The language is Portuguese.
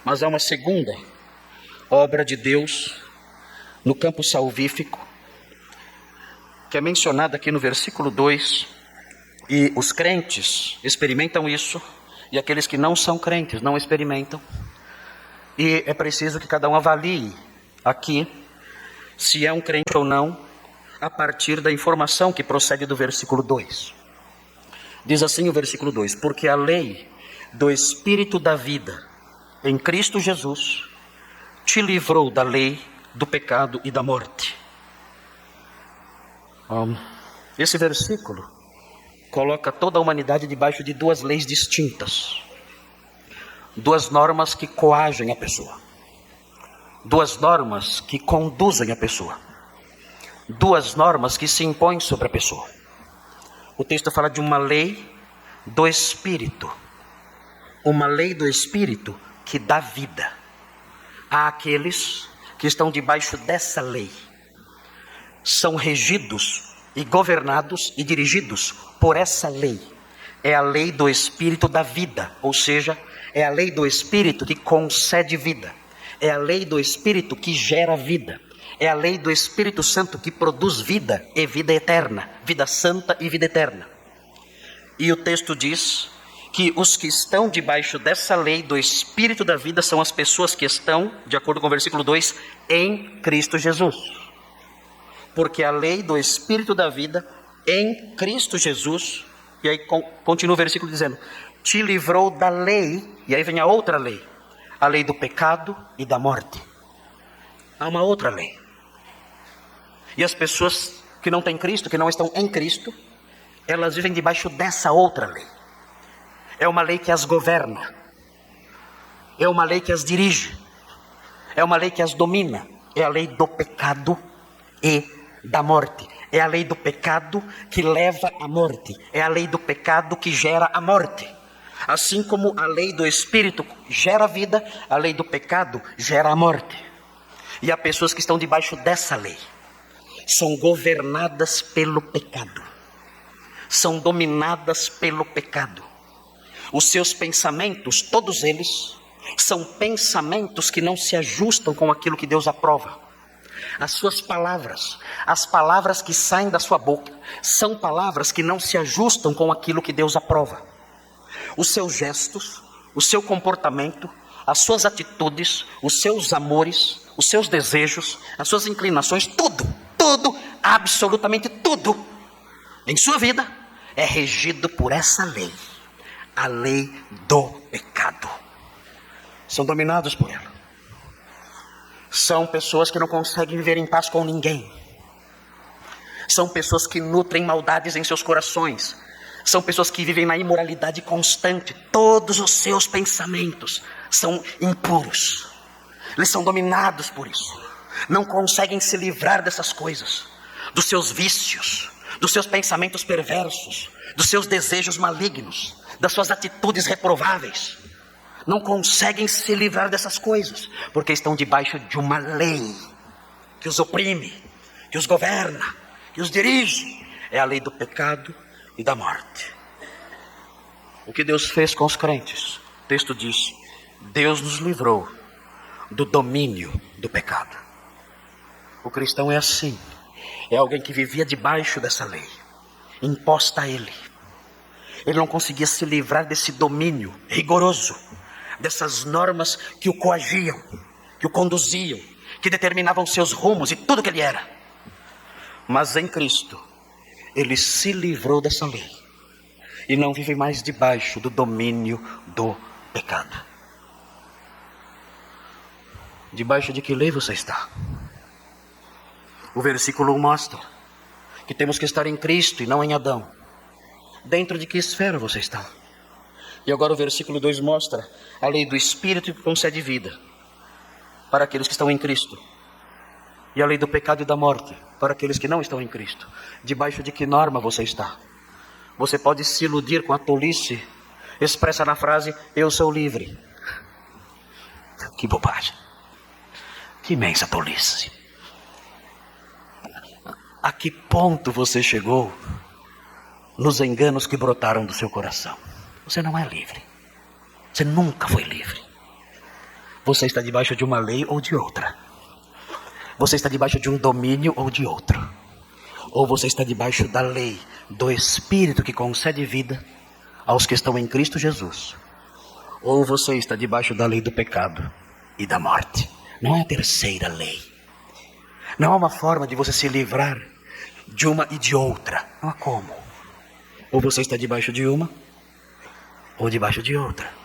Mas há uma segunda obra de Deus no campo salvífico, que é mencionada aqui no versículo 2, e os crentes experimentam isso, e aqueles que não são crentes não experimentam, e é preciso que cada um avalie aqui se é um crente ou não, a partir da informação que procede do versículo 2. Diz assim o versículo 2: porque a lei do Espírito da vida em Cristo Jesus te livrou da lei do pecado e da morte. Esse versículo coloca toda a humanidade debaixo de duas leis distintas, duas normas que coagem a pessoa, duas normas que conduzem a pessoa, duas normas que se impõem sobre a pessoa. O texto fala de uma lei do Espírito, uma lei do Espírito que dá vida àqueles que estão debaixo dessa lei. São regidos e governados e dirigidos por essa lei. É a lei do Espírito da vida, ou seja, é a lei do Espírito que concede vida. É a lei do Espírito que gera vida. É a lei do Espírito Santo que produz vida e vida eterna, vida santa e vida eterna. E o texto diz que os que estão debaixo dessa lei do Espírito da vida são as pessoas que estão, de acordo com o versículo 2, em Cristo Jesus. Porque a lei do Espírito da vida em Cristo Jesus, e aí continua o versículo dizendo, te livrou da lei, e aí vem a outra lei, a lei do pecado e da morte. Há uma outra lei. E as pessoas que não têm Cristo, que não estão em Cristo, elas vivem debaixo dessa outra lei. É uma lei que as governa, é uma lei que as dirige, é uma lei que as domina. É a lei do pecado e da morte. É a lei do pecado que leva à morte. É a lei do pecado que gera a morte. Assim como a lei do Espírito gera vida, a lei do pecado gera a morte. E há pessoas que estão debaixo dessa lei. São governadas pelo pecado. São dominadas pelo pecado. Os seus pensamentos, todos eles, são pensamentos que não se ajustam com aquilo que Deus aprova. As suas palavras, as palavras que saem da sua boca, são palavras que não se ajustam com aquilo que Deus aprova. Os seus gestos, o seu comportamento, as suas atitudes, os seus amores, os seus desejos, as suas inclinações, tudo, absolutamente tudo, em sua vida, é regido por essa lei, a lei do pecado. São dominados por ela. São pessoas que não conseguem viver em paz com ninguém. São pessoas que nutrem maldades em seus corações. São pessoas que vivem na imoralidade constante. Todos os seus pensamentos são impuros. Eles são dominados por isso. Não conseguem se livrar dessas coisas, dos seus vícios, dos seus pensamentos perversos, dos seus desejos malignos, das suas atitudes reprováveis. Não conseguem se livrar dessas coisas, porque estão debaixo de uma lei que os oprime, que os governa, que os dirige. É a lei do pecado e da morte. O que Deus fez com os crentes? O texto diz, Deus nos livrou do domínio do pecado. O cristão é assim, é alguém que vivia debaixo dessa lei, imposta a ele. Ele não conseguia se livrar desse domínio rigoroso, dessas normas que o coagiam, que o conduziam, que determinavam seus rumos e tudo que ele era. Mas em Cristo, ele se livrou dessa lei e não vive mais debaixo do domínio do pecado. Debaixo de que lei você está? O versículo 1 mostra que temos que estar em Cristo e não em Adão. Dentro de que esfera você está? E agora o versículo 2 mostra a lei do Espírito que concede vida para aqueles que estão em Cristo. E a lei do pecado e da morte para aqueles que não estão em Cristo. Debaixo de que norma você está? Você pode se iludir com a tolice expressa na frase, eu sou livre. Que bobagem. Que imensa tolice. A que ponto você chegou nos enganos que brotaram do seu coração? Você não é livre. Você nunca foi livre. Você está debaixo de uma lei ou de outra. Você está debaixo de um domínio ou de outro. Ou você está debaixo da lei do Espírito que concede vida aos que estão em Cristo Jesus. Ou você está debaixo da lei do pecado e da morte. Não é a terceira lei. Não há uma forma de você se livrar de uma e de outra. Não há como. Ou você está debaixo de uma ou debaixo de outra.